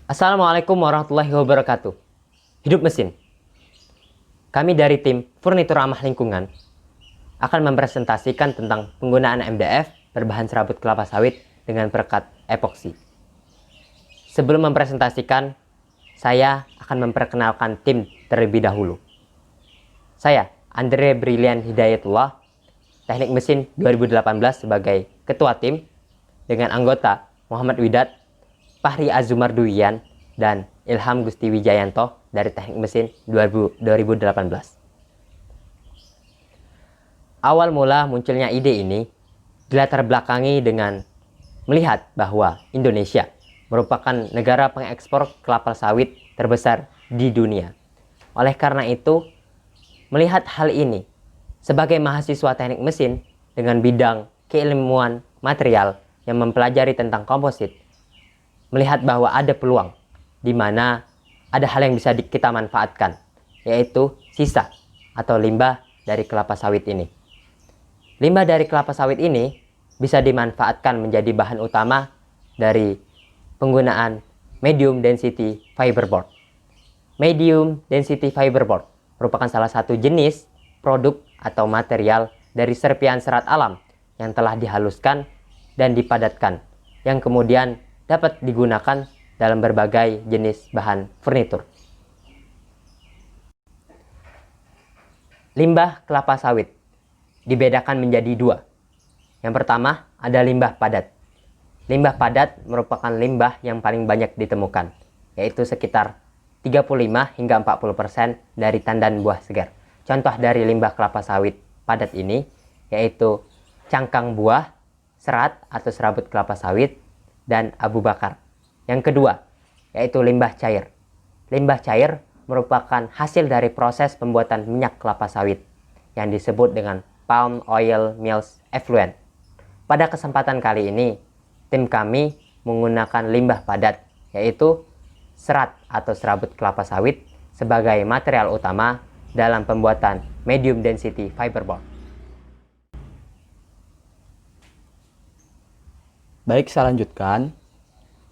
Assalamualaikum warahmatullahi wabarakatuh. Hidup mesin. Kami dari tim Furnitur Ramah Lingkungan akan mempresentasikan tentang penggunaan MDF berbahan serabut kelapa sawit dengan perekat epoksi. Sebelum mempresentasikan, saya akan memperkenalkan tim terlebih dahulu. Saya, Andre Brilian Hidayatullah, Teknik Mesin 2018 sebagai Ketua Tim, dengan anggota Muhammad Widat, Fahri Azumarduian, dan Ilham Gusti Wijayanto dari Teknik Mesin 2018. Awal mula munculnya ide ini dilatar belakangi dengan melihat bahwa Indonesia merupakan negara pengekspor kelapa sawit terbesar di dunia. Oleh karena itu, melihat hal ini sebagai mahasiswa teknik mesin dengan bidang keilmuan material yang mempelajari tentang komposit, melihat bahwa ada peluang di mana ada hal yang bisa kita manfaatkan, yaitu sisa atau limbah dari kelapa sawit ini. Limbah dari kelapa sawit ini bisa dimanfaatkan menjadi bahan utama dari penggunaan medium density fiberboard. Medium density fiberboard merupakan salah satu jenis produk atau material dari serpian serat alam yang telah dihaluskan dan dipadatkan, yang kemudian dapat digunakan dalam berbagai jenis bahan furnitur. Limbah kelapa sawit dibedakan menjadi dua. Yang pertama ada limbah padat. Limbah padat merupakan limbah yang paling banyak ditemukan, yaitu sekitar 35 hingga 40% dari tandan buah segar. Contoh dari limbah kelapa sawit padat ini yaitu cangkang buah, serat atau serabut kelapa sawit, dan abu bakar. Yang kedua, yaitu limbah cair. Limbah cair merupakan hasil dari proses pembuatan minyak kelapa sawit yang disebut dengan palm oil mills effluent. Pada kesempatan kali ini, tim kami menggunakan limbah padat, yaitu serat atau serabut kelapa sawit sebagai material utama dalam pembuatan medium density fiberboard. Baik, saya lanjutkan.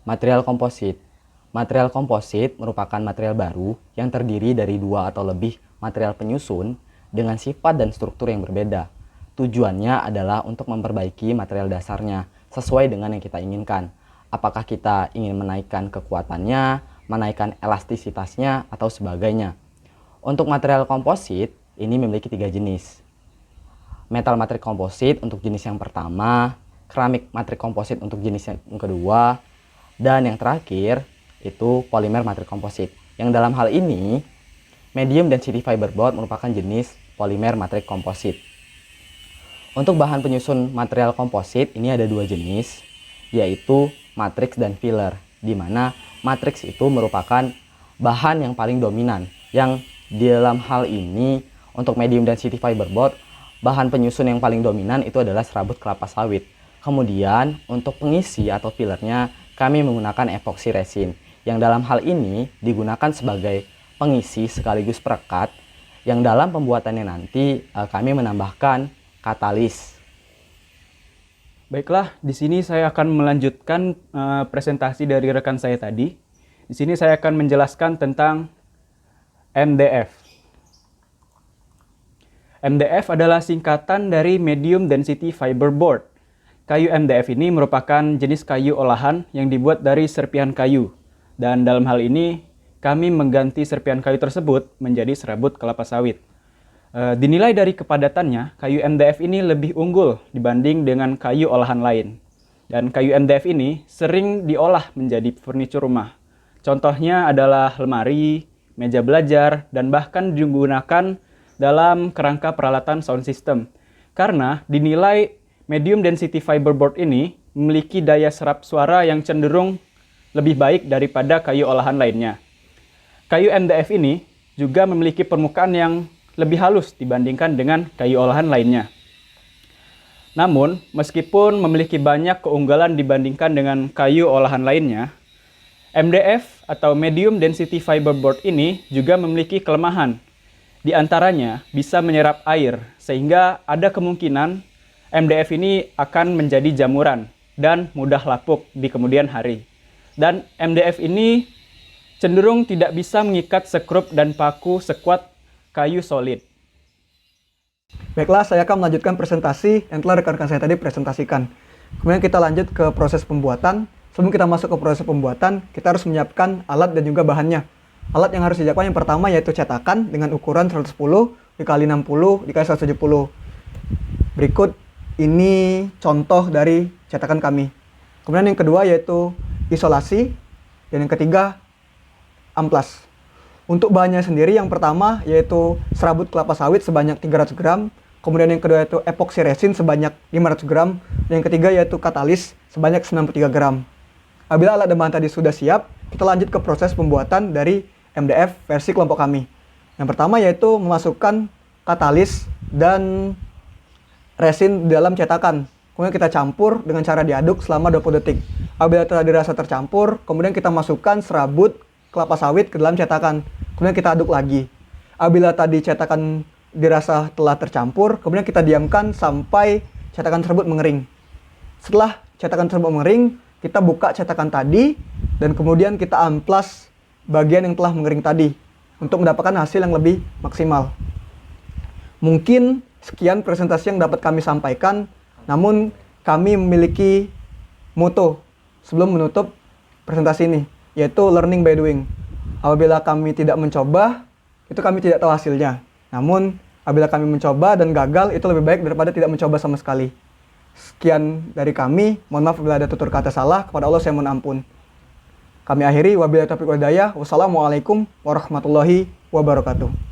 Material komposit. Material komposit merupakan material baru yang terdiri dari dua atau lebih material penyusun dengan sifat dan struktur yang berbeda. Tujuannya adalah untuk memperbaiki material dasarnya sesuai dengan yang kita inginkan. Apakah kita ingin menaikkan kekuatannya, menaikkan elastisitasnya, atau sebagainya. Untuk material komposit, ini memiliki tiga jenis. Metal matrik komposit untuk jenis yang pertama, keramik matrik komposit untuk jenis yang kedua, dan yang terakhir itu polimer matrik komposit. Yang dalam hal ini, medium density fiberboard merupakan jenis polimer matrik komposit. Untuk bahan penyusun material komposit ini ada dua jenis, yaitu matriks dan filler, di mana matriks itu merupakan bahan yang paling dominan, yang di dalam hal ini untuk medium density fiberboard, bahan penyusun yang paling dominan itu adalah serabut kelapa sawit. Kemudian untuk pengisi atau fillernya kami menggunakan epoxy resin, yang dalam hal ini digunakan sebagai pengisi sekaligus perekat, yang dalam pembuatannya nanti kami menambahkan katalis. Baiklah, di sini saya akan melanjutkan presentasi dari rekan saya tadi. Di sini saya akan menjelaskan tentang MDF. MDF adalah singkatan dari Medium Density Fiberboard. Kayu MDF ini merupakan jenis kayu olahan yang dibuat dari serpihan kayu. Dan dalam hal ini, kami mengganti serpihan kayu tersebut menjadi serabut kelapa sawit. Dinilai dari kepadatannya, kayu MDF ini lebih unggul dibanding dengan kayu olahan lain. Dan kayu MDF ini sering diolah menjadi furnitur rumah. Contohnya adalah lemari, meja belajar, dan bahkan digunakan dalam kerangka peralatan sound system. Karena dinilai medium density fiberboard ini memiliki daya serap suara yang cenderung lebih baik daripada kayu olahan lainnya. Kayu MDF ini juga memiliki permukaan yang lebih halus dibandingkan dengan kayu olahan lainnya. Namun, meskipun memiliki banyak keunggulan dibandingkan dengan kayu olahan lainnya, MDF atau medium density fiberboard ini juga memiliki kelemahan. Di antaranya bisa menyerap air, sehingga ada kemungkinan MDF ini akan menjadi jamuran dan mudah lapuk di kemudian hari. Dan MDF ini cenderung tidak bisa mengikat sekrup dan paku sekuat kayu solid. Baiklah, saya akan melanjutkan presentasi yang telah rekan-rekan saya tadi presentasikan. Kemudian kita lanjut ke proses pembuatan. Sebelum kita masuk ke proses pembuatan, kita harus menyiapkan alat dan juga bahannya. Alat yang harus disiapkan yang pertama yaitu cetakan dengan ukuran 110 dikali 60 dikali 170. Berikut ini contoh dari cetakan kami. Kemudian yang kedua yaitu isolasi, dan yang ketiga amplas. Untuk bahannya sendiri yang pertama yaitu serabut kelapa sawit sebanyak 300 gram, kemudian yang kedua yaitu epoxy resin sebanyak 500 gram, dan yang ketiga yaitu katalis sebanyak 93 gram. Apabila alat dan bahan tadi sudah siap, kita lanjut ke proses pembuatan dari MDF versi kelompok kami. Yang pertama yaitu memasukkan katalis dan resin di dalam cetakan. Kemudian kita campur dengan cara diaduk selama 20 detik. Apabila telah dirasa tercampur, kemudian kita masukkan serabut kelapa sawit ke dalam cetakan. Kemudian kita aduk lagi. Apabila tadi cetakan dirasa telah tercampur, kemudian kita diamkan sampai cetakan tersebut mengering. Setelah cetakan tersebut mengering, kita buka cetakan tadi dan kemudian kita amplas bagian yang telah mengering tadi untuk mendapatkan hasil yang lebih maksimal. Mungkin sekian presentasi yang dapat kami sampaikan, namun kami memiliki moto sebelum menutup presentasi ini, yaitu learning by doing. Apabila kami tidak mencoba, itu kami tidak tahu hasilnya. Namun, apabila kami mencoba dan gagal, itu lebih baik daripada tidak mencoba sama sekali. Sekian dari kami, mohon maaf apabila ada tutur kata salah, kepada Allah saya mohon ampun. Kami akhiri, wabillahi taufiq wal hidayah, wassalamualaikum warahmatullahi wabarakatuh.